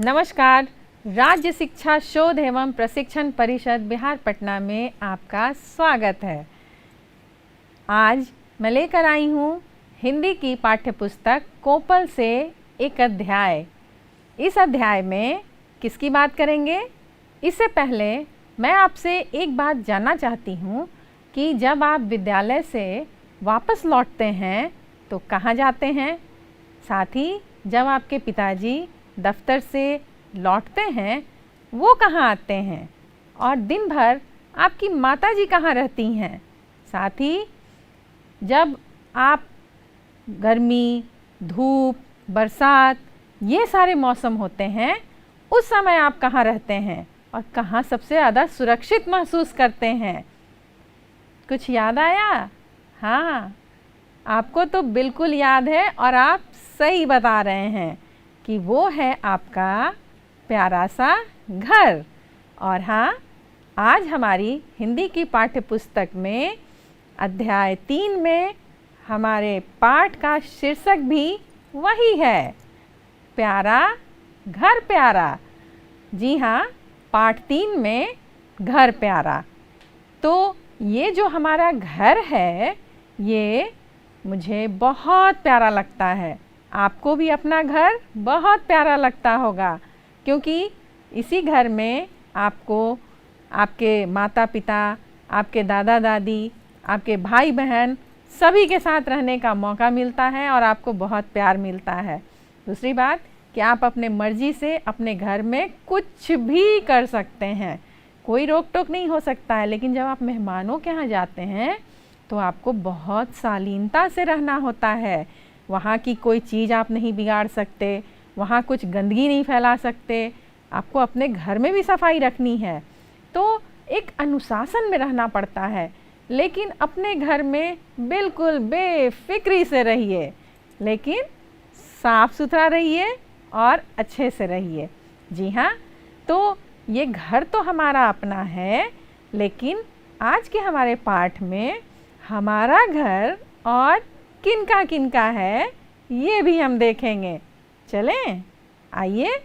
नमस्कार। राज्य शिक्षा शोध एवं प्रशिक्षण परिषद बिहार पटना में आपका स्वागत है। आज मैं लेकर आई हूँ हिंदी की पाठ्यपुस्तक कोपल से एक अध्याय। इस अध्याय में किसकी बात करेंगे? इससे पहले मैं आपसे एक बात जानना चाहती हूँ कि जब आप विद्यालय से वापस लौटते हैं तो कहाँ जाते हैं? साथ ही जब आपके पिताजी दफ्तर से लौटते हैं वो कहाँ आते हैं? और दिन भर आपकी माताजी कहाँ रहती हैं? साथ ही जब आप गर्मी, धूप, बरसात ये सारे मौसम होते हैं उस समय आप कहाँ रहते हैं और कहाँ सबसे ज़्यादा सुरक्षित महसूस करते हैं? कुछ याद आया? हाँ, आपको तो बिल्कुल याद है और आप सही बता रहे हैं कि वो है आपका प्यारा सा घर। और हाँ, आज हमारी हिंदी की पाठ्यपुस्तक में अध्याय 3 में हमारे पाठ का शीर्षक भी वही है, प्यारा घर प्यारा। जी हाँ, पाठ 3 में घर प्यारा। तो ये जो हमारा घर है ये मुझे बहुत प्यारा लगता है। आपको भी अपना घर बहुत प्यारा लगता होगा क्योंकि इसी घर में आपको आपके माता पिता, आपके दादा दादी, आपके भाई बहन सभी के साथ रहने का मौका मिलता है और आपको बहुत प्यार मिलता है। दूसरी बात कि आप अपने मर्जी से अपने घर में कुछ भी कर सकते हैं, कोई रोक टोक नहीं हो सकता है। लेकिन जब आप मेहमानों के यहाँ जाते हैं तो आपको बहुत शालीनता से रहना होता है। वहाँ की कोई चीज़ आप नहीं बिगाड़ सकते, वहाँ कुछ गंदगी नहीं फैला सकते, आपको अपने घर में भी सफाई रखनी है। तो एक अनुशासन में रहना पड़ता है। लेकिन अपने घर में बिल्कुल बेफिक्री से रहिए, लेकिन साफ़ सुथरा रहिए और अच्छे से रहिए। जी हाँ, तो ये घर तो हमारा अपना है, लेकिन आज के हमारे पाठ में हमारा घर और किनका किनका है ये भी हम देखेंगे। चलें, आइए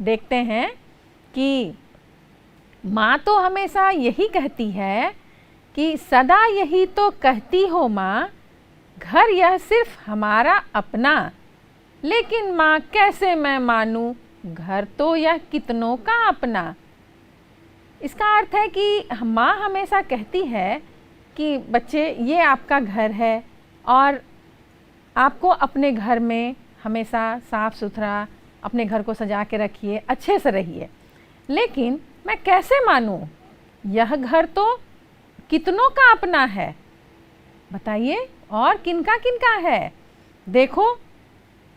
देखते हैं कि माँ तो हमेशा यही कहती है कि सदा यही तो कहती हो माँ, घर यह सिर्फ हमारा अपना। लेकिन माँ कैसे मैं मानूं, घर तो यह कितनों का अपना। इसका अर्थ है कि माँ हमेशा कहती है कि बच्चे ये आपका घर है और आपको अपने घर में हमेशा साफ़ सुथरा अपने घर को सजा के रखिए, अच्छे से रहिए। लेकिन मैं कैसे मानूं, यह घर तो कितनों का अपना है। बताइए और किनका किनका है? देखो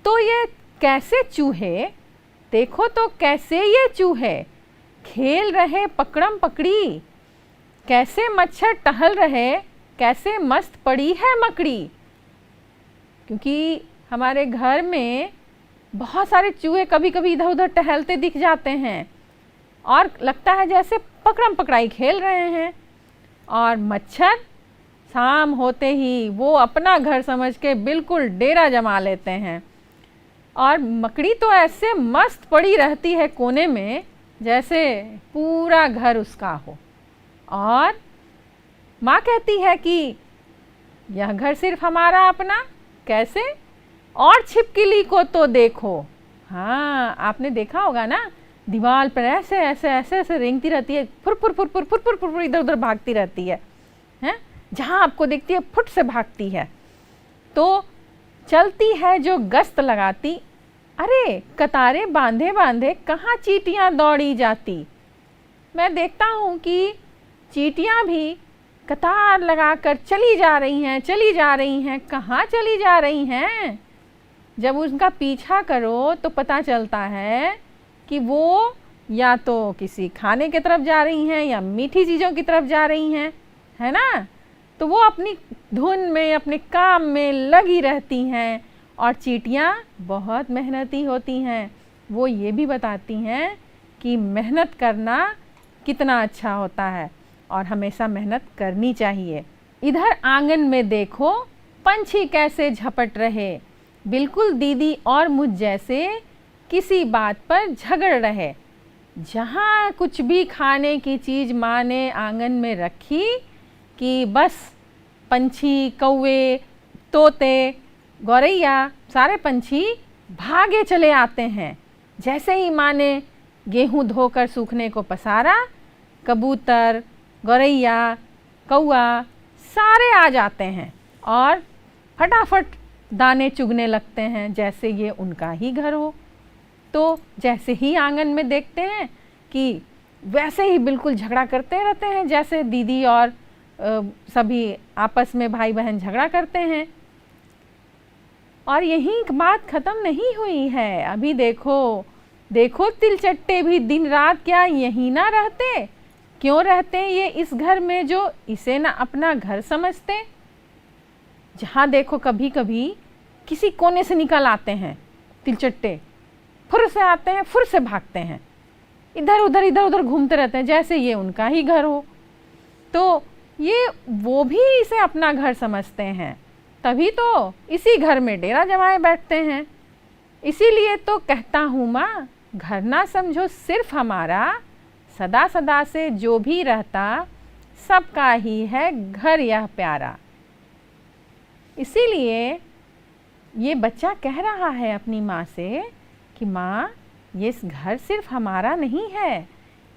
तो ये कैसे चूहे, देखो तो कैसे ये चूहे खेल रहे पकड़म पकड़ी, कैसे मच्छर टहल रहे, कैसे मस्त पड़ी है मकड़ी। क्योंकि हमारे घर में बहुत सारे चूहे कभी कभी इधर उधर टहलते दिख जाते हैं और लगता है जैसे पकड़म पकड़ाई खेल रहे हैं। और मच्छर शाम होते ही वो अपना घर समझ के बिल्कुल डेरा जमा लेते हैं। और मकड़ी तो ऐसे मस्त पड़ी रहती है कोने में जैसे पूरा घर उसका हो। और माँ कहती है कि यह घर सिर्फ हमारा अपना। कैसे? और छिपकली को तो देखो। हाँ, आपने देखा होगा ना, दीवार पर ऐसे ऐसे ऐसे ऐसे रेंगती रहती है, फुर फुर फुर फुर फुर फुर फुर इधर उधर भागती रहती है, हैं? जहाँ आपको देखती है फुट से भागती है। तो चलती है जो गश्त लगाती, अरे कतारें बांधे बांधे कहाँ चींटियाँ दौड़ी जाती। मैं देखता हूँ कि चींटियाँ भी कतार लगाकर चली जा रही हैं। कहाँ चली जा रही हैं? जब उनका पीछा करो तो पता चलता है कि वो या तो किसी खाने की तरफ जा रही हैं या मीठी चीज़ों की तरफ जा रही हैं, है ना? तो वो अपनी धुन में, अपने काम में लगी रहती हैं। और चींटियाँ बहुत मेहनती होती हैं, वो ये भी बताती हैं कि मेहनत करना कितना अच्छा होता है और हमेशा मेहनत करनी चाहिए। इधर आंगन में देखो पंछी कैसे झपट रहे, बिल्कुल दीदी और मुझ जैसे किसी बात पर झगड़ रहे। जहाँ कुछ भी खाने की चीज़ माँ ने आंगन में रखी कि बस पंछी, कौवे, तोते, गौरैया, सारे पंछी भागे चले आते हैं। जैसे ही माँ ने गेहूँ धोकर सूखने को पसारा, कबूतर, गौरैया, कौआ सारे आ जाते हैं और फटाफट दाने चुगने लगते हैं, जैसे ये उनका ही घर हो। तो जैसे ही आंगन में देखते हैं कि वैसे ही बिल्कुल झगड़ा करते रहते हैं, जैसे दीदी और सभी आपस में भाई बहन झगड़ा करते हैं। और यही बात ख़त्म नहीं हुई है। अभी देखो तिलचट्टे भी दिन रात क्या यहीं ना रहते? क्यों रहते ये इस घर में जो इसे ना अपना घर समझते? जहाँ देखो कभी कभी किसी कोने से निकल आते हैं तिलचट्टे, फुर से आते हैं, फुर से भागते हैं, इधर उधर घूमते रहते हैं, जैसे ये उनका ही घर हो। तो ये वो भी इसे अपना घर समझते हैं, तभी तो इसी घर में डेरा जमाए बैठते हैं। इसीलिए तो कहता हूँ माँ, घर ना समझो सिर्फ हमारा, सदा सदा से जो भी रहता सबका ही है घर यह प्यारा। इसीलिए ये बच्चा कह रहा है अपनी माँ से कि माँ, ये घर सिर्फ हमारा नहीं है,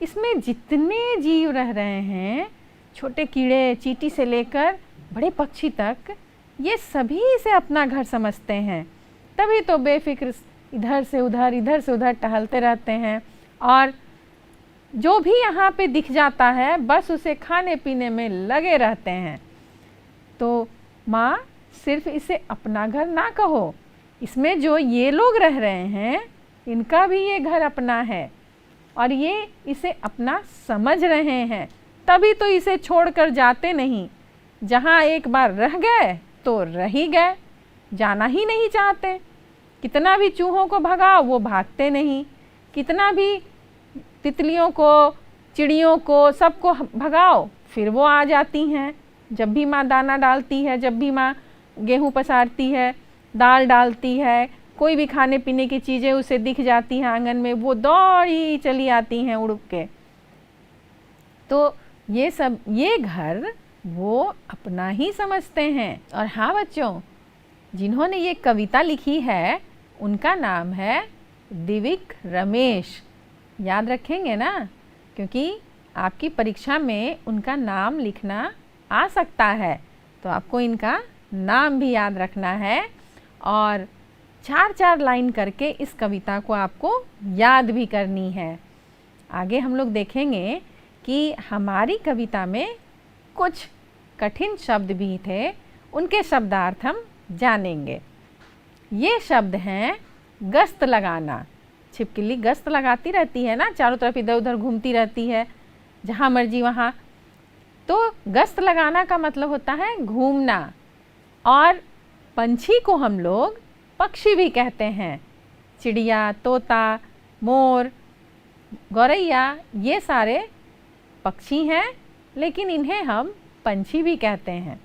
इसमें जितने जीव रह रहे हैं, छोटे कीड़े चींटी से लेकर बड़े पक्षी तक, ये सभी इसे अपना घर समझते हैं। तभी तो बेफिक्र इधर से उधर टहलते रहते हैं और जो भी यहाँ पे दिख जाता है बस उसे खाने पीने में लगे रहते हैं। तो माँ, सिर्फ इसे अपना घर ना कहो, इसमें जो ये लोग रह रहे हैं इनका भी ये घर अपना है और ये इसे अपना समझ रहे हैं, तभी तो इसे छोड़कर जाते नहीं। जहाँ एक बार रह गए तो रह ही गए, जाना ही नहीं चाहते। कितना भी चूहों को भगाओ वो भागते नहीं, कितना भी तितलियों को, चिड़ियों को, सबको भगाओ फिर वो आ जाती हैं। जब भी माँ दाना डालती है, जब भी माँ गेहूँ पसारती है, दाल डालती है, कोई भी खाने पीने की चीज़ें उसे दिख जाती हैं आंगन में, वो दौड़ी चली आती हैं उड़ के। तो ये घर वो अपना ही समझते हैं। और हाँ बच्चों, जिन्होंने ये कविता लिखी है उनका नाम है दिविक रमेश। याद रखेंगे ना, क्योंकि आपकी परीक्षा में उनका नाम लिखना आ सकता है, तो आपको इनका नाम भी याद रखना है और 4-4 लाइन करके इस कविता को आपको याद भी करनी है। आगे हम लोग देखेंगे कि हमारी कविता में कुछ कठिन शब्द भी थे, उनके शब्दार्थ हम जानेंगे। ये शब्द हैं गश्त लगाना। छिपकली गश्त लगाती रहती है ना, चारों तरफ इधर उधर घूमती रहती है, जहाँ मर्जी वहाँ। तो गश्त लगाना का मतलब होता है घूमना। और पंछी को हम लोग पक्षी भी कहते हैं। चिड़िया, तोता, मोर, गौरैया ये सारे पक्षी हैं, लेकिन इन्हें हम पंछी भी कहते हैं।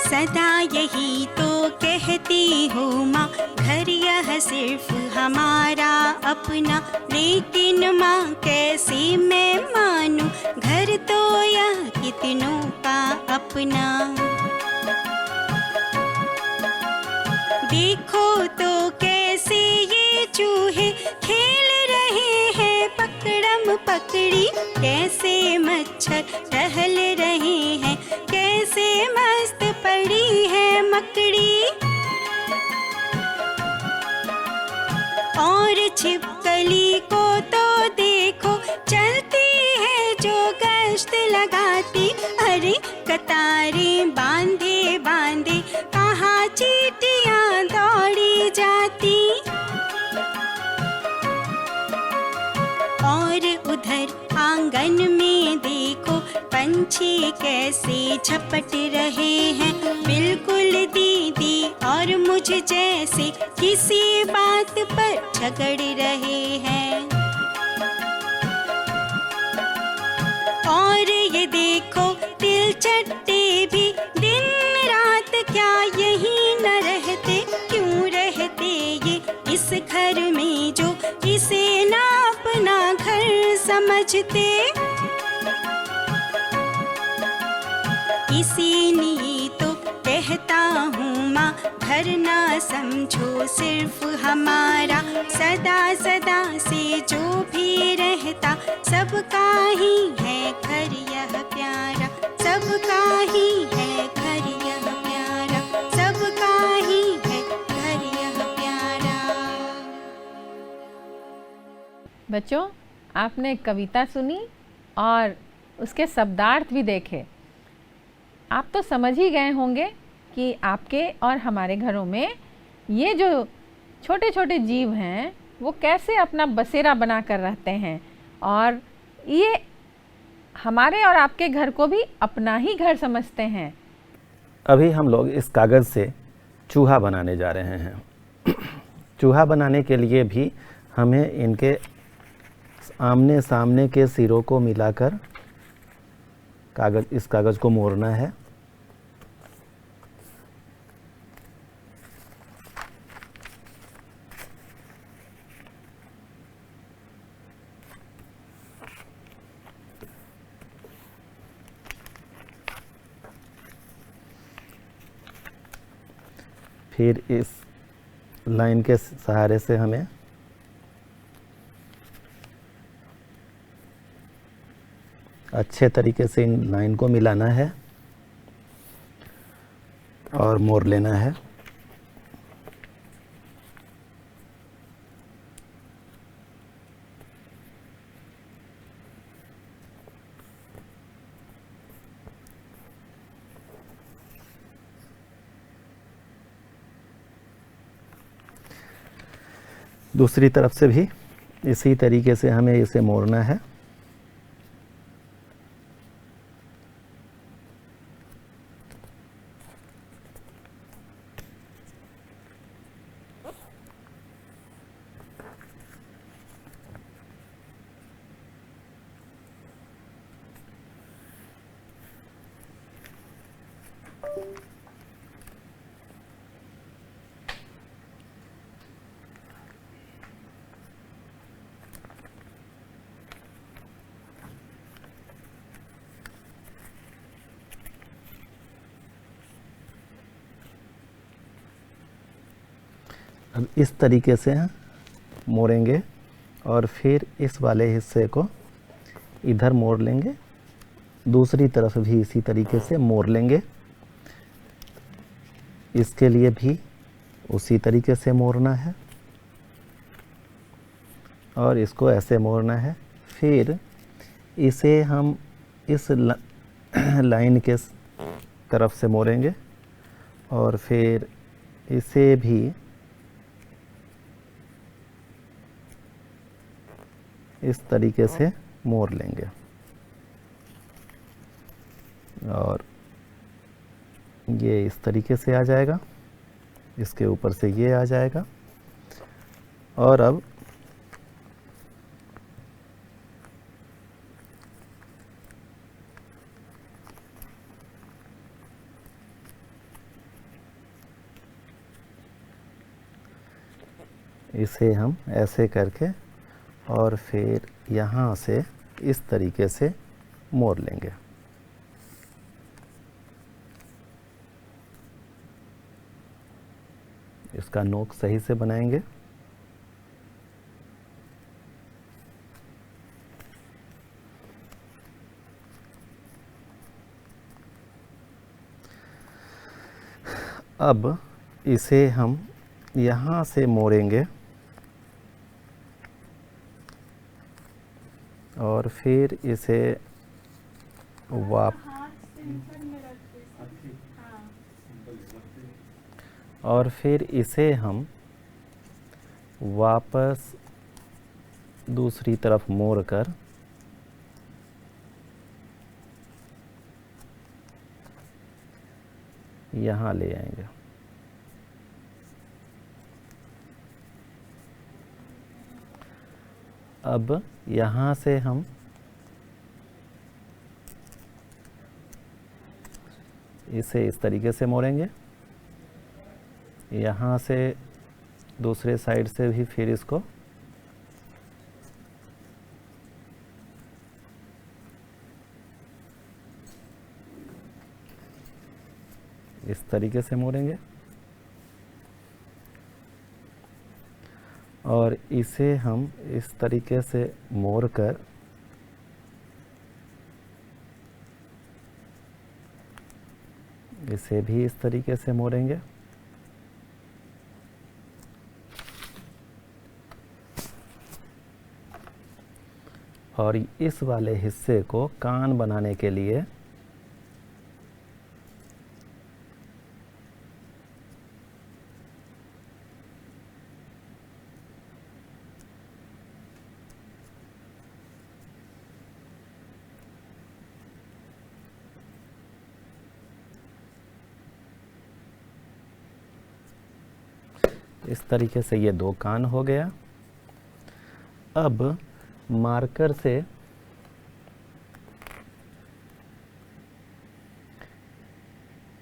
सदा यही तो कहती हूँ माँ, घर यह सिर्फ हमारा अपना, लेकिन माँ कैसे मैं मानूं, घर तो यह कितनों का अपना। देखो तो कैसे ये चूहे खेल रहे हैं पकड़म पकड़ी, कैसे मच्छर टहल रहे हैं, कैसे मस्त पड़ी है मकड़ी। और छिपकली को तो देखो चलती है जो गश्त लगाती, अरे कतारें बांधे बांधे कहाँ चींटियाँ दौड़ी जाती। और उधर आंगन में देखो पंछी कैसे झपट रहे हैं, बिल्कुल दीदी और मुझ जैसे किसी बात पर झगड़ रहे हैं। और ये देखो तिलचट्टे भी दिन रात क्या यहीं न रहते, क्यों घर में जो इसे ना अपना घर समझते, इसीलिए तो कहता हूँ माँ, घर ना समझो सिर्फ हमारा, सदा सदा से जो भी रहता सबका ही है घर यह प्यारा, सबका ही है घर यह प्यारा, सबका ही है घर यह प्यारा। बच्चों, आपने कविता सुनी और उसके शब्दार्थ भी देखे। आप तो समझ ही गए होंगे कि आपके और हमारे घरों में ये जो छोटे छोटे जीव हैं वो कैसे अपना बसेरा बना कर रहते हैं, और ये हमारे और आपके घर को भी अपना ही घर समझते हैं। अभी हम लोग इस कागज़ से चूहा बनाने जा रहे हैं। चूहा बनाने के लिए भी हमें इनके आमने सामने के सिरों को मिलाकर इस कागज़ को मोड़ना है। फिर इस लाइन के सहारे से हमें अच्छे तरीके से इन लाइन को मिलाना है और मोड़ लेना है। दूसरी तरफ से भी इसी तरीके से हमें इसे मोड़ना है। अब इस तरीके से मोड़ेंगे और फिर इस वाले हिस्से को इधर मोड़ लेंगे, दूसरी तरफ भी इसी तरीके से मोड़ लेंगे। इसके लिए भी उसी तरीके से मोड़ना है और इसको ऐसे मोड़ना है। फिर इसे हम इस लाइन के तरफ से मोड़ेंगे और फिर इसे भी इस तरीके से मोड़ लेंगे और ये इस तरीके से आ जाएगा, इसके ऊपर से ये आ जाएगा। और अब इसे हम ऐसे करके और फिर यहाँ से इस तरीके से मोड़ लेंगे। इसका नोक सही से बनाएंगे। अब इसे हम यहाँ से मोड़ेंगे और फिर इसे हम वापस दूसरी तरफ मोड़कर यहाँ ले आएंगे। अब यहाँ से हम इसे इस तरीके से मोड़ेंगे, यहाँ से दूसरे साइड से भी फिर इसको इस तरीके से मोड़ेंगे और इसे हम इस तरीके से मोड़कर इसे भी इस तरीके से मोड़ेंगे। और इस वाले हिस्से को कान बनाने के लिए इस तरीके से ये 2 कान हो गया। अब मार्कर से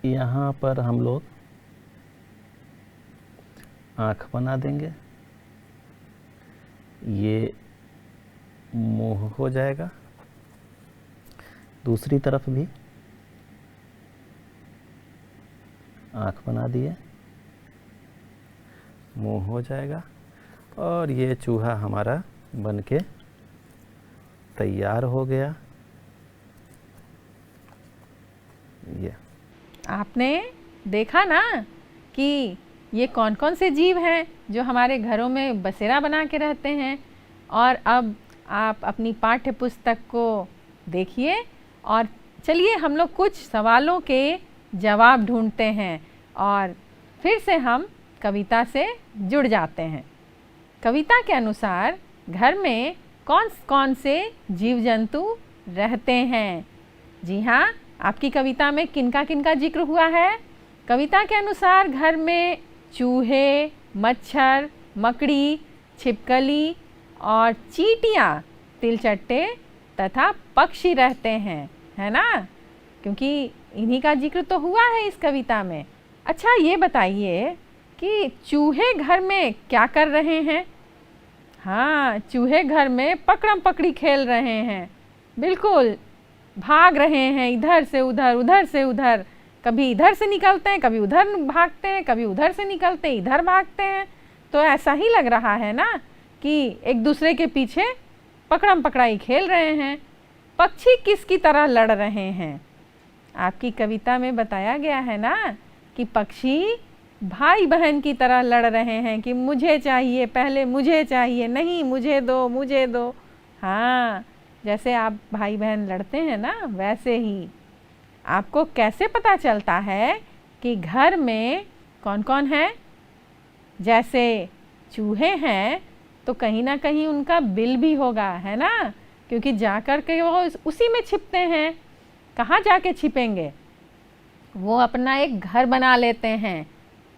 यहाँ पर हम लोग आँख बना देंगे, ये मुंह हो जाएगा। दूसरी तरफ भी आँख बना दिए, मुंह हो जाएगा और ये चूहा हमारा बनके तैयार हो गया। ये आपने देखा ना कि ये कौन कौन से जीव हैं जो हमारे घरों में बसेरा बना के रहते हैं। और अब आप अपनी पाठ्य पुस्तक को देखिए और चलिए हम लोग कुछ सवालों के जवाब ढूंढते हैं और फिर से हम कविता से जुड़ जाते हैं। कविता के अनुसार घर में कौन कौन से जीव जंतु रहते हैं? जी हाँ, आपकी कविता में किनका किनका जिक्र हुआ है? कविता के अनुसार घर में चूहे, मच्छर, मकड़ी, छिपकली और चींटियाँ, तिलचट्टे तथा पक्षी रहते हैं, है ना? क्योंकि इन्हीं का जिक्र तो हुआ है इस कविता में। अच्छा, ये बताइए कि चूहे घर में क्या कर रहे हैं? हाँ, चूहे घर में पकड़म पकड़ी खेल रहे हैं। बिल्कुल, भाग रहे हैं इधर से उधर, उधर से उधर। कभी इधर से निकलते हैं, कभी उधर भागते हैं, कभी उधर से निकलते हैं, इधर भागते हैं। तो ऐसा ही लग रहा है ना कि एक दूसरे के पीछे पकड़म पकड़ाई खेल रहे हैं। पक्षी किसकी तरह लड़ रहे हैं? आपकी कविता में बताया गया है ना कि पक्षी भाई बहन की तरह लड़ रहे हैं कि मुझे चाहिए, पहले मुझे चाहिए, नहीं मुझे दो, मुझे दो। हाँ, जैसे आप भाई बहन लड़ते हैं ना, वैसे ही। आपको कैसे पता चलता है कि घर में कौन कौन है? जैसे चूहे हैं तो कहीं ना कहीं उनका बिल भी होगा, है ना? क्योंकि जा कर के वो उसी में छिपते हैं। कहाँ जाके छिपेंगे? वो अपना एक घर बना लेते हैं,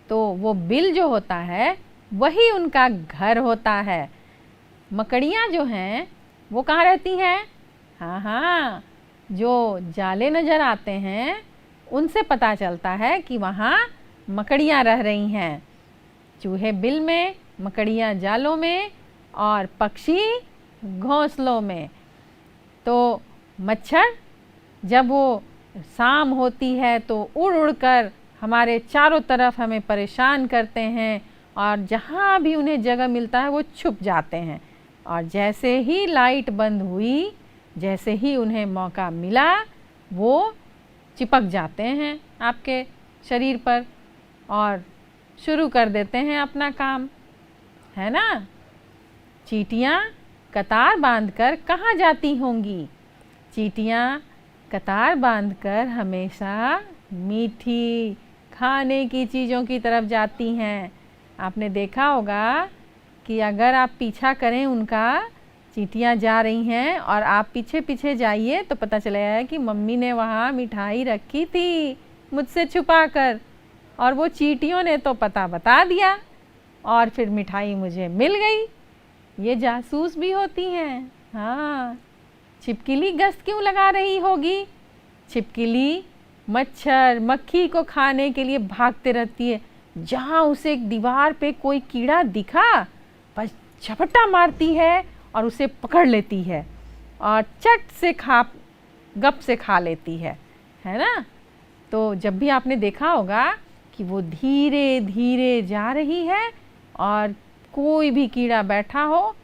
तो वो बिल जो होता है वही उनका घर होता है। मकड़ियाँ जो हैं वो कहाँ रहती हैं? हाँ हाँ, जो जाले नज़र आते हैं उनसे पता चलता है कि वहाँ मकड़ियाँ रह रही हैं। चूहे बिल में, मकड़ियाँ जालों में और पक्षी घोंसलों में। तो मच्छर जब वो शाम होती है तो उड़ उड़ कर हमारे चारों तरफ हमें परेशान करते हैं और जहाँ भी उन्हें जगह मिलता है वो छुप जाते हैं। और जैसे ही लाइट बंद हुई, जैसे ही उन्हें मौका मिला, वो चिपक जाते हैं आपके शरीर पर और शुरू कर देते हैं अपना काम, है ना? चींटियाँ कतार बांधकर कहाँ जाती होंगी? चींटियाँ कतार बांधकर हमेशा मीठी खाने की चीज़ों की तरफ जाती हैं। आपने देखा होगा कि अगर आप पीछा करें उनका, चींटियाँ जा रही हैं और आप पीछे पीछे जाइए तो पता चलेगा कि मम्मी ने वहाँ मिठाई रखी थी मुझसे छुपा कर, और वो चींटियों ने तो पता बता दिया और फिर मिठाई मुझे मिल गई। ये जासूस भी होती हैं। हाँ, छिपकली गश्त क्यों लगा रही होगी? छिपकली मच्छर, मक्खी को खाने के लिए भागते रहती है। जहाँ उसे एक दीवार पे कोई कीड़ा दिखा बस झपट्टा मारती है और उसे पकड़ लेती है और चट से गप से खा लेती है ना। तो जब भी आपने देखा होगा कि वो धीरे धीरे जा रही है और कोई भी कीड़ा बैठा हो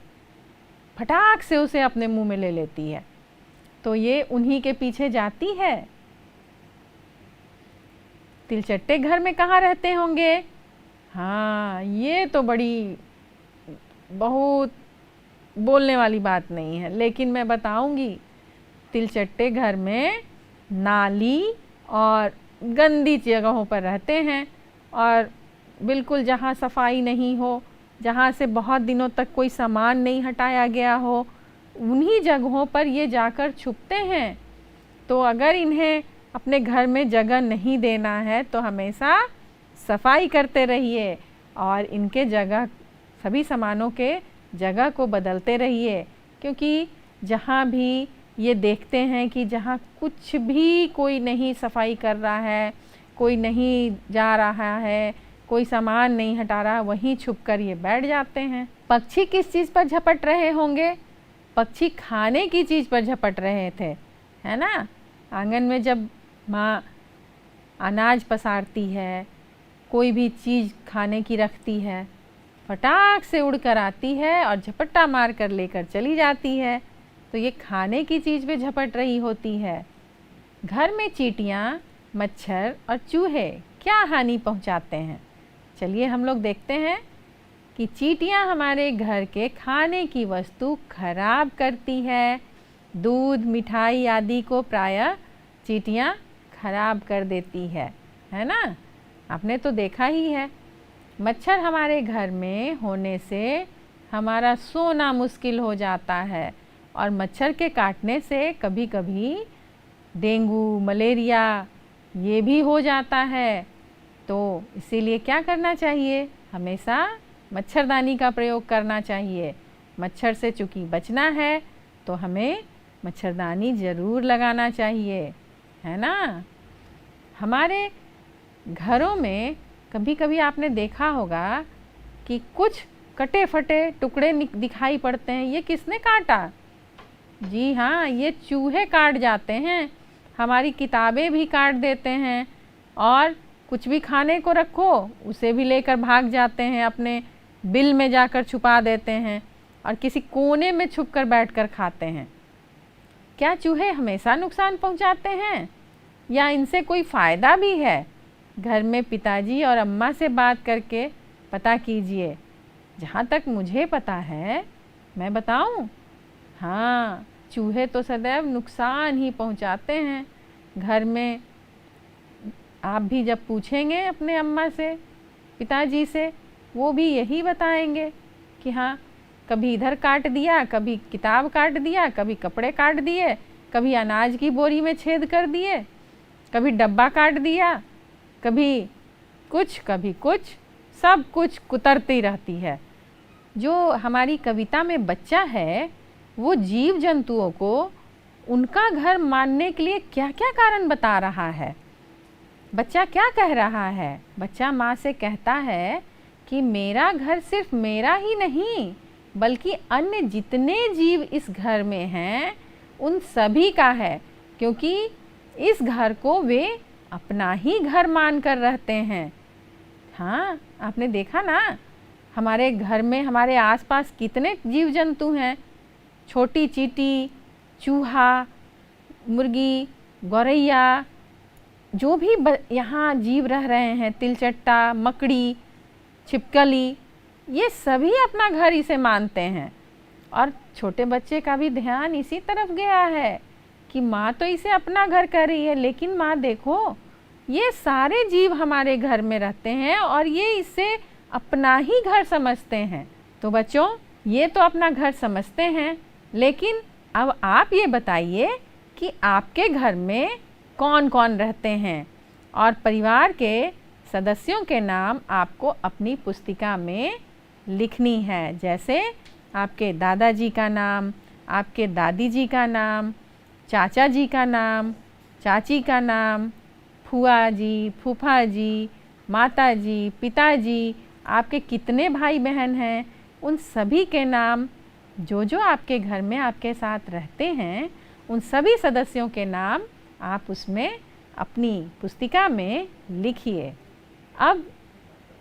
फटाक से उसे अपने मुंह में ले लेती है, तो ये उन्हीं के पीछे जाती है। तिलचट्टे घर में कहाँ रहते होंगे? हाँ, ये तो बड़ी बहुत बोलने वाली बात नहीं है, लेकिन मैं बताऊंगी। तिलचट्टे घर में नाली और गंदी जगहों पर रहते हैं और बिल्कुल जहाँ सफाई नहीं हो, जहाँ से बहुत दिनों तक कोई सामान नहीं हटाया गया हो, उन्हीं जगहों पर ये जाकर छुपते हैं। तो अगर इन्हें अपने घर में जगह नहीं देना है तो हमेशा सफाई करते रहिए और इनके जगह सभी सामानों के जगह को बदलते रहिए, क्योंकि जहाँ भी ये देखते हैं कि जहाँ कुछ भी कोई नहीं सफाई कर रहा है, कोई नहीं जा रहा है, कोई सामान नहीं हटा रहा, वहीं छुपकर ये बैठ जाते हैं। पक्षी किस चीज़ पर झपट रहे होंगे? पक्षी खाने की चीज़ पर झपट रहे थे, है ना। आंगन में जब माँ अनाज पसारती है, कोई भी चीज़ खाने की रखती है, फटाक से उड़कर आती है और झपट्टा मार कर लेकर चली जाती है, तो ये खाने की चीज़ पे झपट रही होती है। घर में चींटियाँ, मच्छर और चूहे क्या हानि पहुँचाते हैं? चलिए हम लोग देखते हैं कि चींटियाँ हमारे घर के खाने की वस्तु खराब करती है। दूध, मिठाई आदि को प्रायः चींटियाँ खराब कर देती है ना। आपने तो देखा ही है। मच्छर हमारे घर में होने से हमारा सोना मुश्किल हो जाता है और मच्छर के काटने से कभी कभी डेंगू, मलेरिया ये भी हो जाता है। तो इसीलिए क्या करना चाहिए? हमेशा मच्छरदानी का प्रयोग करना चाहिए। मच्छर से चूँकि बचना है तो हमें मच्छरदानी ज़रूर लगाना चाहिए, है ना। हमारे घरों में कभी कभी आपने देखा होगा कि कुछ कटे फटे टुकड़े दिखाई पड़ते हैं। ये किसने काटा? जी हाँ, ये चूहे काट जाते हैं। हमारी किताबें भी काट देते हैं और कुछ भी खाने को रखो उसे भी लेकर भाग जाते हैं, अपने बिल में जाकर छुपा देते हैं और किसी कोने में छुपकर बैठकर खाते हैं। क्या चूहे हमेशा नुकसान पहुंचाते हैं या इनसे कोई फ़ायदा भी है? घर में पिताजी और अम्मा से बात करके पता कीजिए। जहाँ तक मुझे पता है, मैं बताऊँ, हाँ, चूहे तो सदैव नुकसान ही पहुँचाते हैं। घर में आप भी जब पूछेंगे अपने अम्मा से, पिताजी से, वो भी यही बताएंगे कि हाँ, कभी इधर काट दिया, कभी किताब काट दिया, कभी कपड़े काट दिए, कभी अनाज की बोरी में छेद कर दिए, कभी डब्बा काट दिया, कभी कुछ, सब कुछ कुतरती रहती है। जो हमारी कविता में बच्चा है वो जीव जंतुओं को उनका घर मानने के लिए क्या क्या कारण बता रहा है। बच्चा क्या कह रहा है? बच्चा माँ से कहता है कि मेरा घर सिर्फ मेरा ही नहीं बल्कि अन्य जितने जीव इस घर में हैं उन सभी का है, क्योंकि इस घर को वे अपना ही घर मानकर रहते हैं। हाँ, आपने देखा ना, हमारे घर में हमारे आसपास कितने जीव जंतु हैं। छोटी चींटी, चूहा, मुर्गी, गौरैया, जो भी यहाँ जीव रह रहे हैं, तिलचट्टा, मकड़ी, छिपकली, ये सभी अपना घर इसे मानते हैं। और छोटे बच्चे का भी ध्यान इसी तरफ गया है कि माँ तो इसे अपना घर कह रही है, लेकिन माँ देखो, ये सारे जीव हमारे घर में रहते हैं और ये इसे अपना ही घर समझते हैं। तो बच्चों, ये तो अपना घर समझते हैं, लेकिन अब आप ये बताइए कि आपके घर में कौन कौन रहते हैं और परिवार के सदस्यों के नाम आपको अपनी पुस्तिका में लिखनी है। जैसे आपके दादाजी का नाम, आपके दादी जी का नाम, चाचा जी का नाम, चाची का नाम, फूआ जी, फूफा जी, माताजी, पिताजी, आपके कितने भाई बहन हैं, उन सभी के नाम, जो जो आपके घर में आपके साथ रहते हैं, उन सभी सदस्यों के नाम आप उसमें अपनी पुस्तिका में लिखिए। अब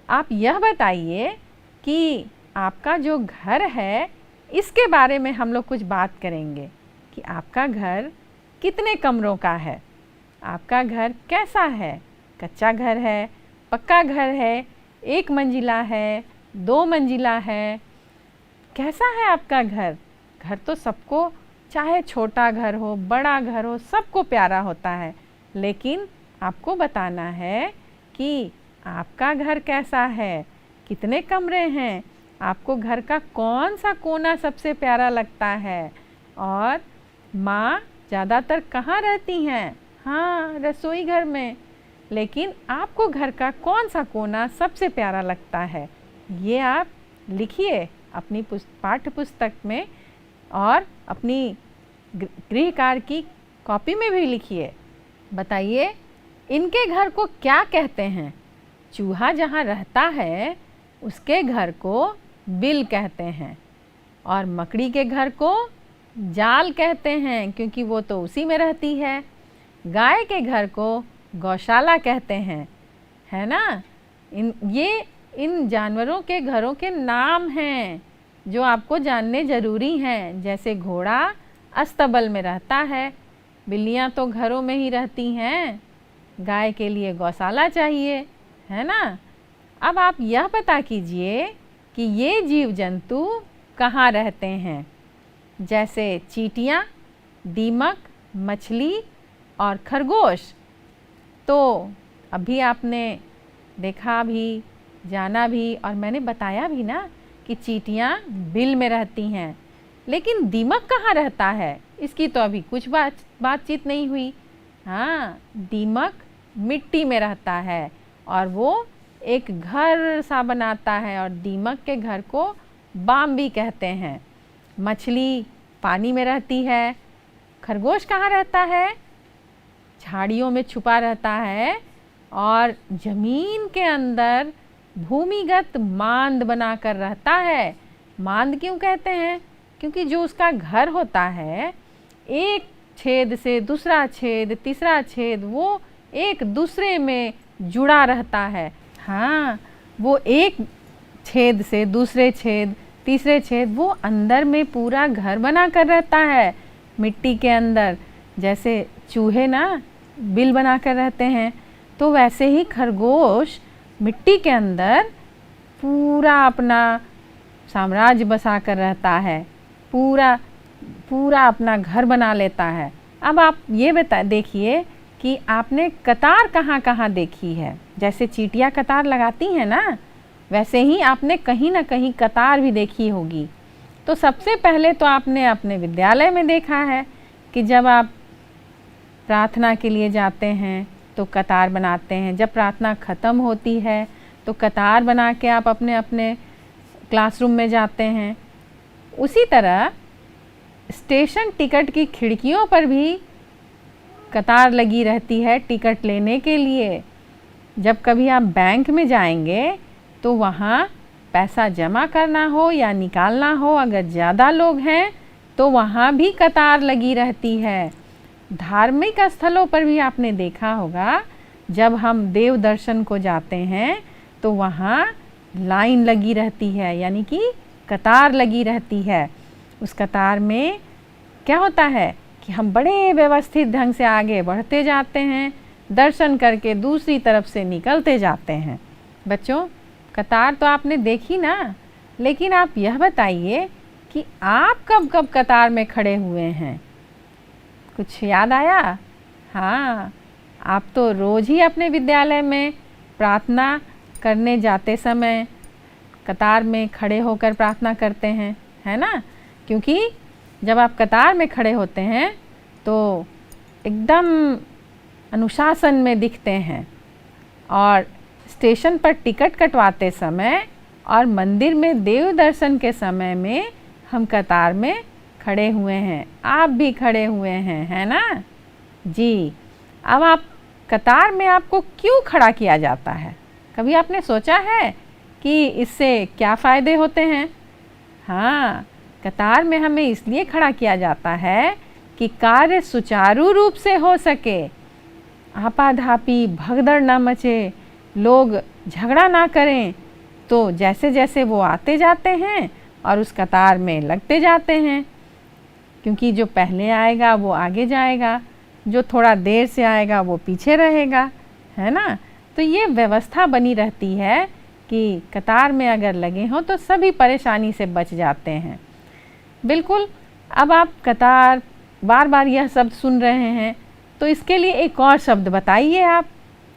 आप यह बताइए कि आपका जो घर है, इसके बारे में हम लोग कुछ बात करेंगे कि आपका घर कितने कमरों का है, आपका घर कैसा है, कच्चा घर है, पक्का घर है, 1 मंजिला है, 2 मंजिला है, कैसा है आपका घर। घर तो सबको, चाहे छोटा घर हो, बड़ा घर हो, सबको प्यारा होता है, लेकिन आपको बताना है कि आपका घर कैसा है, कितने कमरे हैं, आपको घर का कौन सा कोना सबसे प्यारा लगता है, और माँ ज़्यादातर कहाँ रहती हैं। हाँ, रसोई घर में। लेकिन आपको घर का कौन सा कोना सबसे प्यारा लगता है, ये आप लिखिए अपनी पाठ्य पुस्तक में, और अपनी गृह कार्य की कॉपी में भी लिखिए। बताइए इनके घर को क्या कहते हैं। चूहा जहाँ रहता है उसके घर को बिल कहते हैं, और मकड़ी के घर को जाल कहते हैं क्योंकि वो तो उसी में रहती है। गाय के घर को गौशाला कहते हैं, है ना। इन जानवरों के घरों के नाम हैं जो आपको जानने ज़रूरी हैं। जैसे घोड़ा अस्तबल में रहता है, बिल्लियाँ तो घरों में ही रहती हैं, गाय के लिए गौशाला चाहिए, है ना। अब आप यह पता कीजिए कि ये जीव जंतु कहाँ रहते हैं। जैसे चींटियाँ, दीमक, मछली और खरगोश। तो अभी आपने देखा भी, जाना भी, और मैंने बताया भी ना कि चींटियाँ बिल में रहती हैं, लेकिन दीमक कहाँ रहता है, इसकी तो अभी कुछ बातचीत नहीं हुई। हाँ, दीमक मिट्टी में रहता है और वो एक घर सा बनाता है, और दीमक के घर को बाम भी कहते हैं। मछली पानी में रहती है। खरगोश कहाँ रहता है, झाड़ियों में छुपा रहता है, और ज़मीन के अंदर भूमिगत मांद बनाकर रहता है। मांद क्यों कहते हैं, क्योंकि जो उसका घर होता है, एक छेद से दूसरा छेद, तीसरा छेद, वो एक दूसरे में जुड़ा रहता है। हाँ, वो एक छेद से दूसरे छेद, तीसरे छेद, वो अंदर में पूरा घर बना कर रहता है मिट्टी के अंदर। जैसे चूहे ना बिल बना कर रहते हैं, तो वैसे ही खरगोश मिट्टी के अंदर पूरा अपना साम्राज्य बसा कर रहता है, पूरा अपना घर बना लेता है। अब आप ये देखिए कि आपने कतार कहाँ कहाँ देखी है। जैसे चींटियाँ कतार लगाती हैं ना, वैसे ही आपने कहीं ना कहीं कतार भी देखी होगी। तो सबसे पहले तो आपने अपने विद्यालय में देखा है कि जब आप प्रार्थना के लिए जाते हैं तो कतार बनाते हैं, जब प्रार्थना ख़त्म होती है तो कतार बना के आप अपने अपने क्लासरूम में जाते हैं। उसी तरह स्टेशन टिकट की खिड़कियों पर भी कतार लगी रहती है टिकट लेने के लिए। जब कभी आप बैंक में जाएंगे तो वहाँ पैसा जमा करना हो या निकालना हो, अगर ज़्यादा लोग हैं तो वहाँ भी कतार लगी रहती है। धार्मिक स्थलों पर भी आपने देखा होगा, जब हम देव दर्शन को जाते हैं तो वहाँ लाइन लगी रहती है, यानी कि कतार लगी रहती है। उस कतार में क्या होता है कि हम बड़े व्यवस्थित ढंग से आगे बढ़ते जाते हैं, दर्शन करके दूसरी तरफ से निकलते जाते हैं। बच्चों, कतार तो आपने देखी ना, लेकिन आप यह बताइए कि आप कब कब कतार में खड़े हुए हैं, कुछ याद आया? हाँ, आप तो रोज़ ही अपने विद्यालय में प्रार्थना करने जाते समय कतार में खड़े होकर प्रार्थना करते हैं, है ना। क्योंकि जब आप कतार में खड़े होते हैं तो एकदम अनुशासन में दिखते हैं, और स्टेशन पर टिकट कटवाते समय और मंदिर में देव दर्शन के समय में हम कतार में खड़े हुए हैं। आप भी खड़े हुए हैं, है ना जी। अब आप कतार में आपको क्यों खड़ा किया जाता है? कभी आपने सोचा है कि इससे क्या फ़ायदे होते हैं? हाँ, कतार में हमें इसलिए खड़ा किया जाता है कि कार्य सुचारू रूप से हो सके, आपाधापी भगदड़ ना मचे, लोग झगड़ा ना करें। तो जैसे जैसे वो आते जाते हैं और उस कतार में लगते जाते हैं, क्योंकि जो पहले आएगा वो आगे जाएगा, जो थोड़ा देर से आएगा वो पीछे रहेगा, है ना। तो ये व्यवस्था बनी रहती है कि कतार में अगर लगे हों तो सभी परेशानी से बच जाते हैं। बिल्कुल। अब आप कतार बार बार यह शब्द सुन रहे हैं, तो इसके लिए एक और शब्द बताइए आप,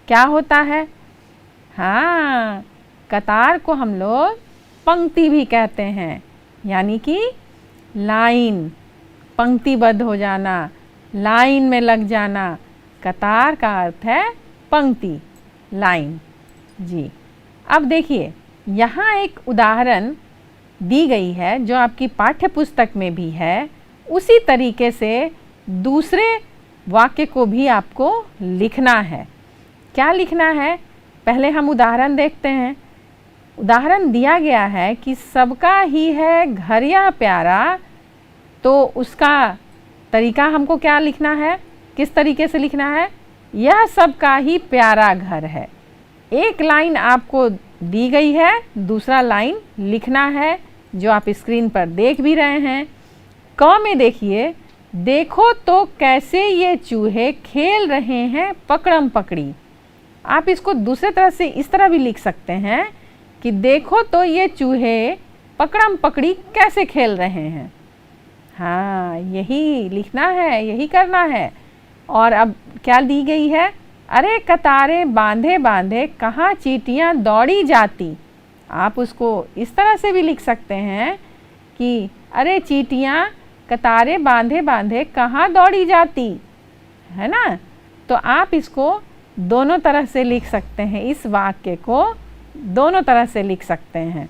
क्या होता है? हाँ, कतार को हम लोग पंक्ति भी कहते हैं, यानी कि लाइन, पंक्तिबद्ध हो जाना, लाइन में लग जाना। कतार का अर्थ है पंक्ति, लाइन। जी, अब देखिए यहाँ एक उदाहरण दी गई है जो आपकी पाठ्य पुस्तक में भी है। उसी तरीके से दूसरे वाक्य को भी आपको लिखना है। क्या लिखना है? पहले हम उदाहरण देखते हैं। उदाहरण दिया गया है कि सबका ही है घर या प्यारा, तो उसका तरीका हमको क्या लिखना है, किस तरीके से लिखना है? यह सबका ही प्यारा घर है। एक लाइन आपको दी गई है, दूसरा लाइन लिखना है जो आप स्क्रीन पर देख भी रहे हैं। क में देखिए, देखो तो कैसे ये चूहे खेल रहे हैं पकड़म पकड़ी। आप इसको दूसरे तरह से इस तरह भी लिख सकते हैं कि देखो तो ये चूहे पकड़म पकड़ी कैसे खेल रहे हैं। हाँ, यही लिखना है, यही करना है। और अब क्या दी गई है? अरे कतारें बांधे बांधे कहाँ चींटियाँ दौड़ी जाती। आप उसको इस तरह से भी लिख सकते हैं कि अरे चींटियाँ कतारें बांधे बांधे कहाँ दौड़ी जाती, है ना। तो आप इसको दोनों तरह से लिख सकते हैं, इस वाक्य को दोनों तरह से लिख सकते हैं।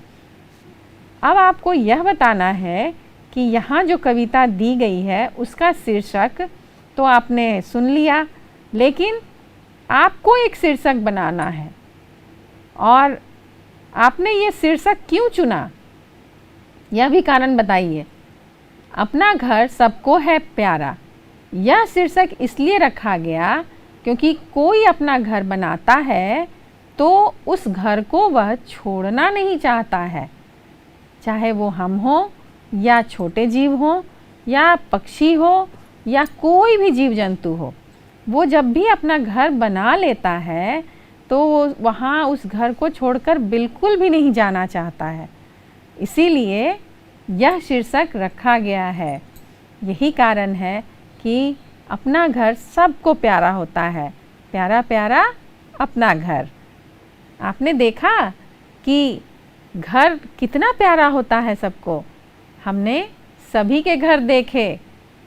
अब आपको यह बताना है कि यहाँ जो कविता दी गई है उसका शीर्षक तो आपने सुन लिया, लेकिन आपको एक शीर्षक बनाना है। और आपने ये शीर्षक क्यों चुना, यह भी कारण बताइए। अपना घर सबको है प्यारा, यह शीर्षक इसलिए रखा गया क्योंकि कोई अपना घर बनाता है तो उस घर को वह छोड़ना नहीं चाहता है, चाहे वो हम हो या छोटे जीव हो या पक्षी हो या कोई भी जीव जंतु हो। वो जब भी अपना घर बना लेता है तो वो वहाँ उस घर को छोड़कर बिल्कुल भी नहीं जाना चाहता है। इसीलिए यह शीर्षक रखा गया है। यही कारण है कि अपना घर सबको प्यारा होता है, प्यारा प्यारा अपना घर। आपने देखा कि घर कितना प्यारा होता है सबको। हमने सभी के घर देखे,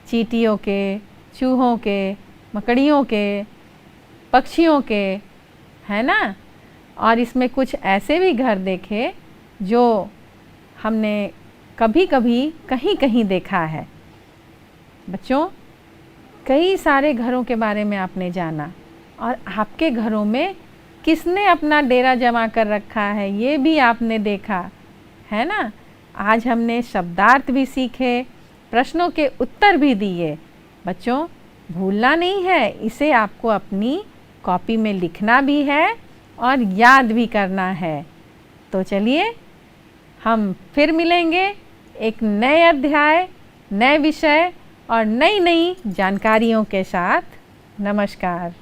चींटियों के, चूहों के, मकड़ियों के, पक्षियों के, है ना। और इसमें कुछ ऐसे भी घर देखे जो हमने कभी कभी कहीं कहीं देखा है। बच्चों, कई सारे घरों के बारे में आपने जाना, और आपके घरों में किसने अपना डेरा जमा कर रखा है ये भी आपने देखा, है ना। आज हमने शब्दार्थ भी सीखे, प्रश्नों के उत्तर भी दिए। बच्चों, भूलना नहीं है, इसे आपको अपनी कॉपी में लिखना भी है और याद भी करना है। तो चलिए हम फिर मिलेंगे एक नए अध्याय, नए विषय और नई नई जानकारियों के साथ। नमस्कार।